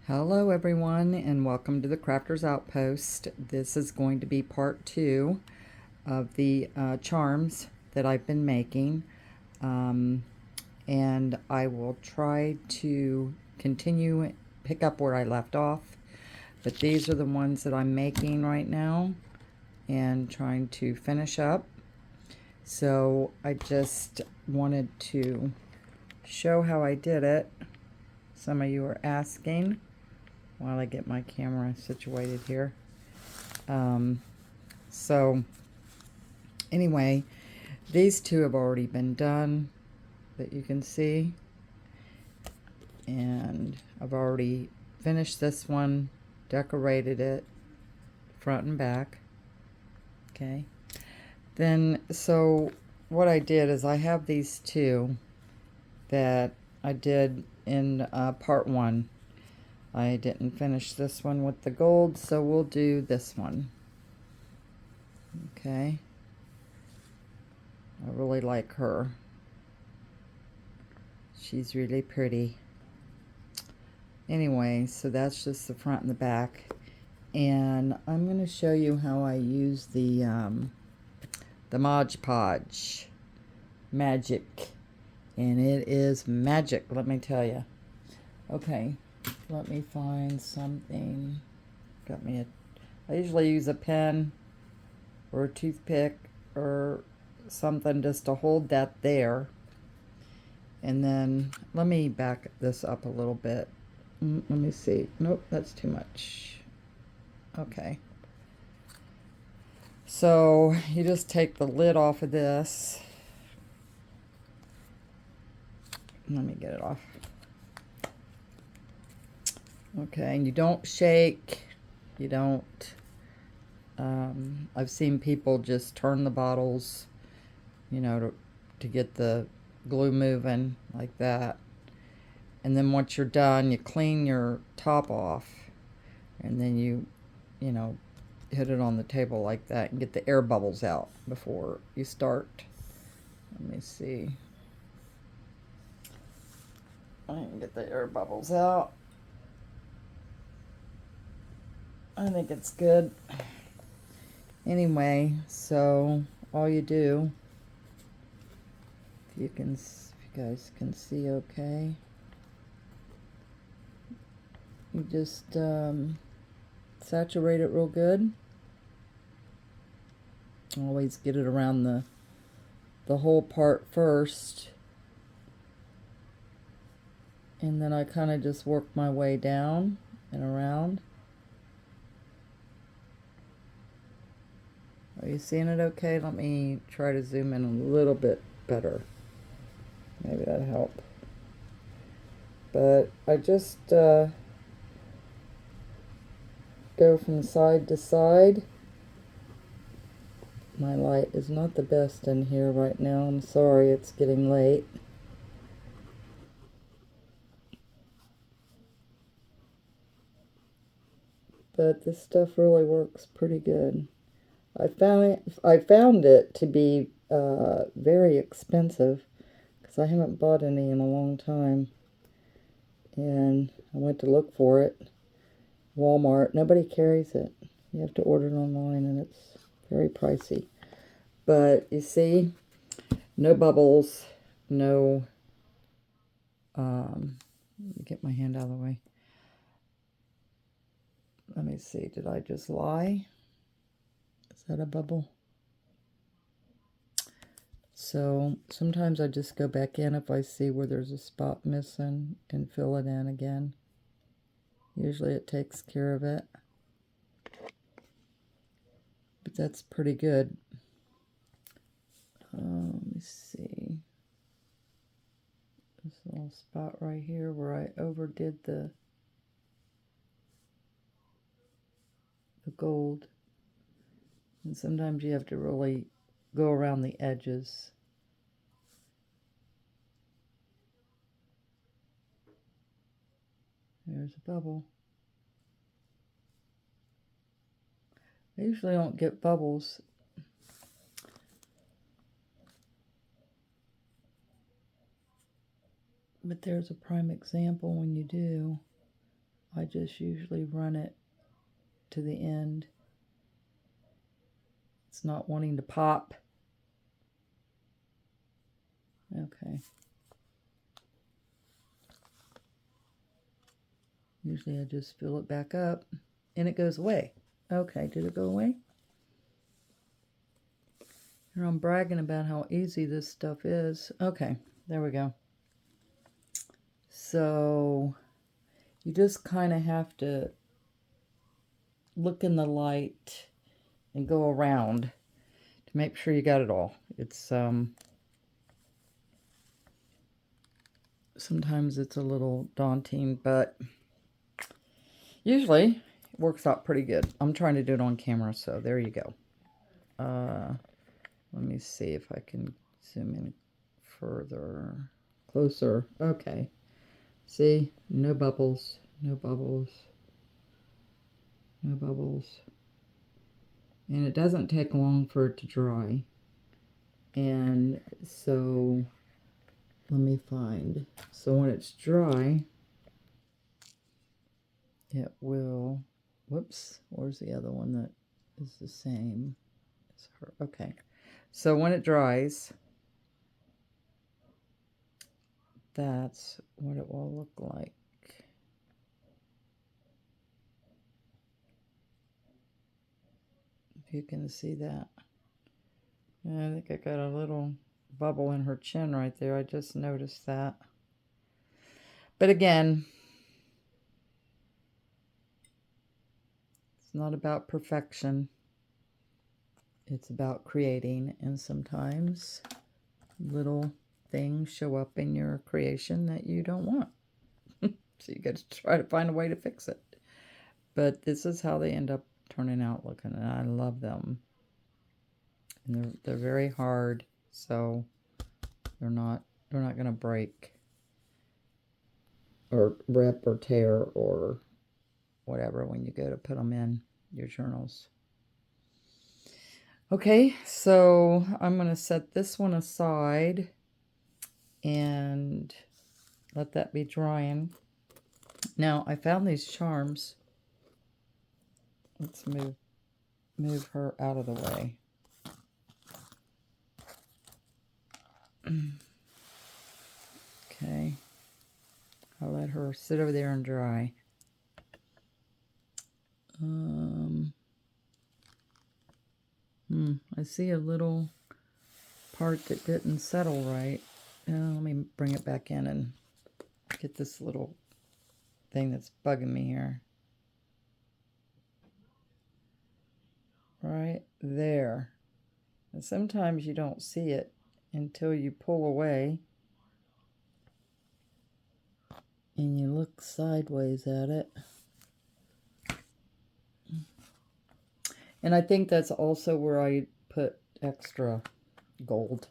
Hello everyone and welcome to the Crafter's Outpost. This is going to be part 2 of the charms that I've been making, and I will try to pick up where I left off, but these are the ones that I'm making right now and trying to finish up. So I just wanted to show how I did it. Some of you are asking while I get my camera situated here. So anyway, these two have already been done that you can see, and I've already finished this one, decorated it front and back. Okay, then so what I did is I have these two that I did in part 1. I didn't finish this one with the gold, so we'll do this one. Okay. I really like her. She's really pretty. Anyway, so that's just the front and the back. And I'm going to show you how I use the Modge Podge magic. And it is magic, let me tell you. Okay. Let me find something. I usually use a pen or a toothpick or something just to hold that there. And then let me back this up a little bit. Let me see. Nope, that's too much. Okay. So you just take the lid off of this. Let me get it off. Okay, and you don't shake, you don't, I've seen people just turn the bottles, you know, to get the glue moving like that. And then once you're done, you clean your top off, and then you know, hit it on the table like that and get the air bubbles out before you start. Let me see. I can get the air bubbles out. I think it's good. Anyway, so all you do, if you guys can see okay, you just saturate it real good. Always get it around the whole part first, and then I kind of just work my way down and around. Are you seeing it okay? Let me try to zoom in a little bit better. Maybe that'll help. But I just go from side to side. My light is not the best in here right now. I'm sorry, it's getting late. But this stuff really works pretty good. I found it to be very expensive because I haven't bought any in a long time. And I went to look for it. Walmart, nobody carries it. You have to order it online, and it's very pricey. But you see, no bubbles, no, let me get my hand out of the way. Let me see, did I just lie? Is that a bubble? So sometimes I just go back in if I see where there's a spot missing and fill it in again. Usually it takes care of it. But that's pretty good. Let me see. This little spot right here where I overdid the gold. And sometimes you have to really go around the edges. There's a bubble. I usually don't get bubbles. But there's a prime example when you do. I just usually run it to the end. It's not wanting to pop. Okay. Usually I just fill it back up and it goes away. Okay, did it go away? Here I'm bragging about how easy this stuff is. Okay, there we go. So you just kind of have to look in the light and go around to make sure you got it all. It's sometimes it's a little daunting, but usually it works out pretty good. I'm trying to do it on camera, so there you go. Let me see if I can zoom in further, closer. Okay. See, no bubbles, no bubbles, no bubbles. And it doesn't take long for it to dry. And so, let me find. So when it's dry, it will, whoops, where's the other one that is the same as her? Okay. So when it dries, that's what it will look like. If you can see that. Yeah, I think I got a little bubble in her chin right there. I just noticed that. But again, it's not about perfection. It's about creating, and sometimes little things show up in your creation that you don't want. So you got to try to find a way to fix it. But this is how they end up turning out looking, and I love them. And they're very hard, so they're not going to break or rip or tear or whatever when you go to put them in your journals. Okay, so I'm going to set this one aside and let that be drying. Now, I found these charms. Let's move her out of the way. Okay. I'll let her sit over there and dry. I see a little part that didn't settle right. Let me bring it back in and get this little thing that's bugging me here. Right there. And sometimes you don't see it until you pull away and you look sideways at it. And I think that's also where I put extra gold,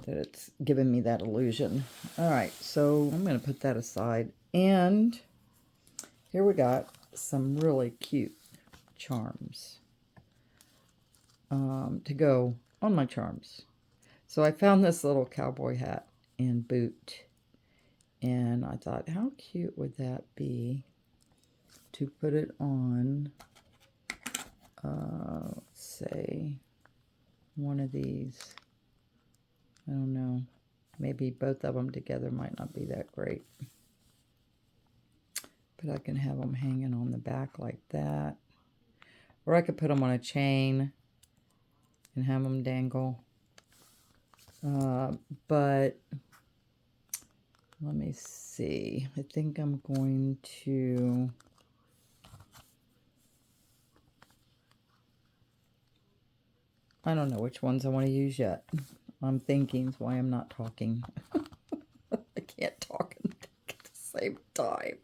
that it's giving me that illusion. All right, so I'm going to put that aside. And here we got some really cute charms to go on my charms. So I found this little cowboy hat and boot. And I thought, how cute would that be to put it on, let's say, one of these. I don't know. Maybe both of them together might not be that great. But I can have them hanging on the back like that. Or I could put them on a chain and have them dangle. But let me see. I think I'm going to... I don't know which ones I want to use yet. I'm thinking is why I'm not talking. I can't talk and think at the same time.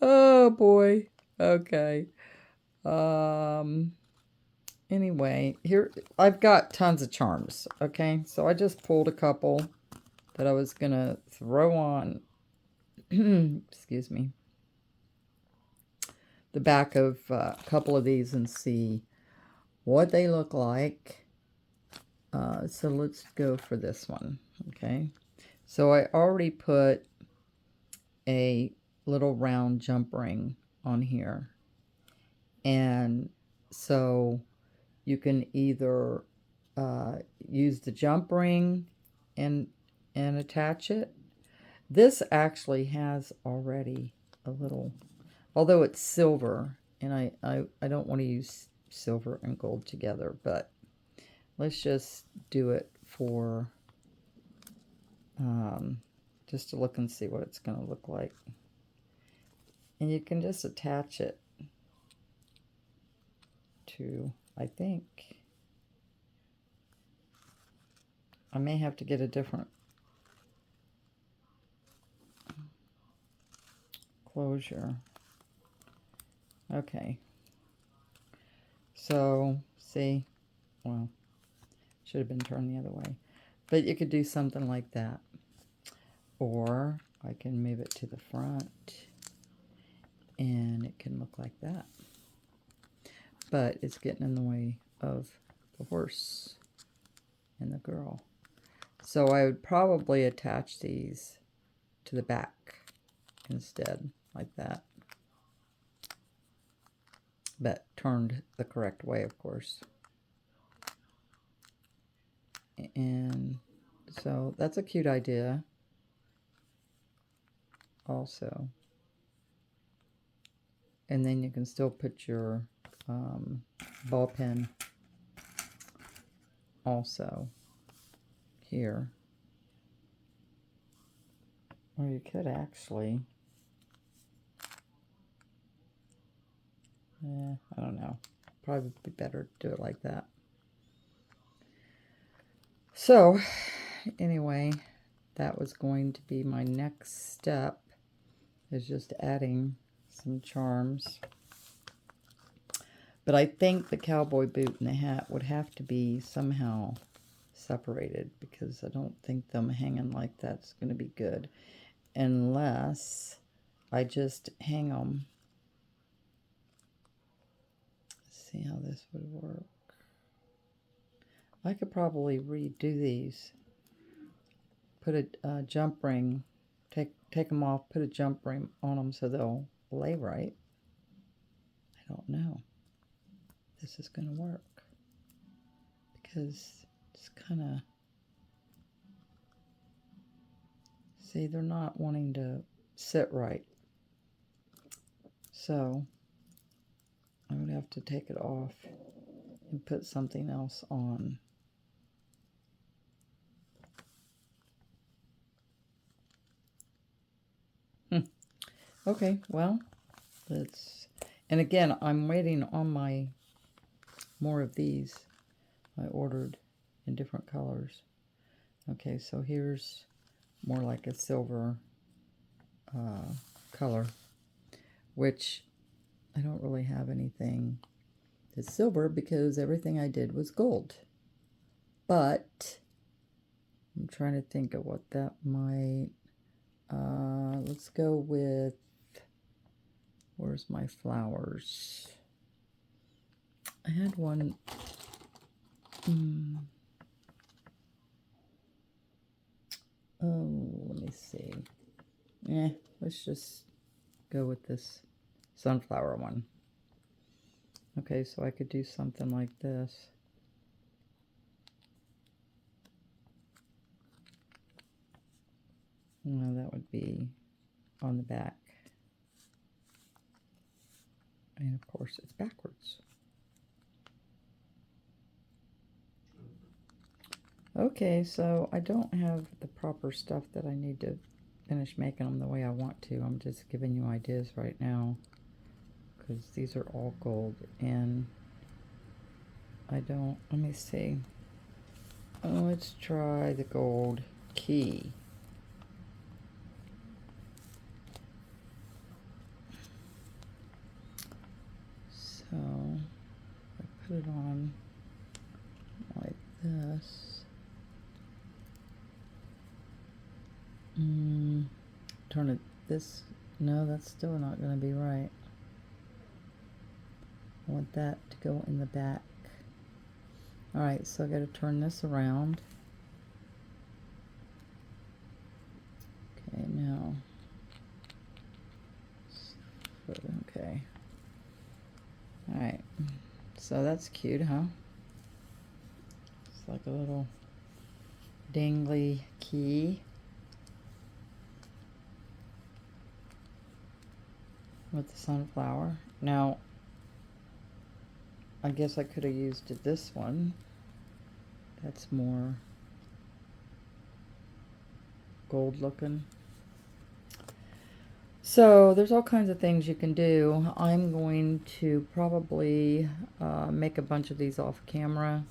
Oh boy. Okay. Anyway, here I've got tons of charms. Okay, so I just pulled a couple that I was gonna throw on. Excuse me. The back of a couple of these and see what they look like. So let's go for this one. Okay, so I already put a little round jump ring on here. And so you can either use the jump ring and attach it. This actually has already a little, although it's silver, and I don't want to use silver and gold together, but let's just do it for just to look and see what it's going to look like. And you can just attach it to, I think, I may have to get a different closure. Okay. So, see, well, should have been turned the other way. But you could do something like that. Or I can move it to the front and it can look like that. But it's getting in the way of the horse and the girl. So I would probably attach these to the back instead, like that. But turned the correct way, of course. And so that's a cute idea also. And then you can still put your ball pen also here. Or you could actually, I don't know, probably be better to do it like that. So anyway, that was going to be my next step, is just adding some charms. But I think the cowboy boot and the hat would have to be somehow separated, because I don't think them hanging like that's going to be good unless I just hang them. Let's see how this would work. I could probably redo these. Put a jump ring, take them off, put a jump ring on them so they'll lay right. I don't know if this is going to work, because it's kind of, see, they're not wanting to sit right. So I would have to take it off and put something else on. Okay, well, let's, and again, I'm waiting on my more of these. I ordered in different colors. Okay, so here's more like a silver color, which I don't really have anything that's silver because everything I did was gold. But I'm trying to think of what that might, let's go with, where's my flowers? I had one, oh, let me see. Let's just go with this sunflower one. Okay, so I could do something like this. No, that would be on the back. And of course, it's backwards. Okay, so I don't have the proper stuff that I need to finish making them the way I want to. I'm just giving you ideas right now, because these are all gold, and I don't, let me see. Oh, let's try the gold key. So I put it on like this. Turn it this, no, that's still not going to be right. I want that to go in the back. Alright, so I got to turn this around. Okay, now So that's cute, huh? It's like a little dangly key with the sunflower. Now, I guess I could have used this one. That's more gold looking. So there's all kinds of things you can do. I'm going to probably make a bunch of these off camera.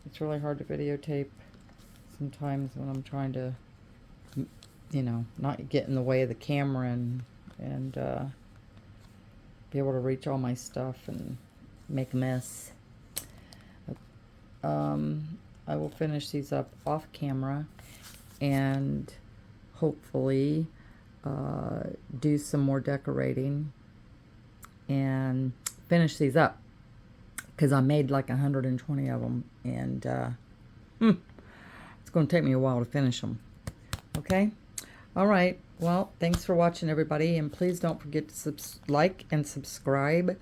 It's really hard to videotape sometimes when I'm trying to, you know, not get in the way of the camera and be able to reach all my stuff and make a mess. I will finish these up off camera and hopefully do some more decorating and finish these up, because I made like 120 of them, and it's going to take me a while to finish them. Okay? All right. Well, thanks for watching, everybody, and please don't forget to like and subscribe,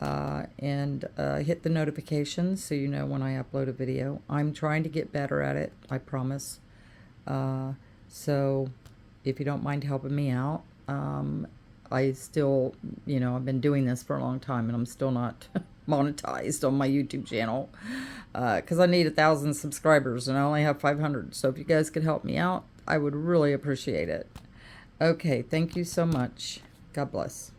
and hit the notifications so you know when I upload a video. I'm trying to get better at it, I promise. So if you don't mind helping me out, I still, you know, I've been doing this for a long time and I'm still not monetized on my YouTube channel, because I need 1,000 subscribers and I only have 500. So if you guys could help me out, I would really appreciate it. Okay, thank you so much. God bless.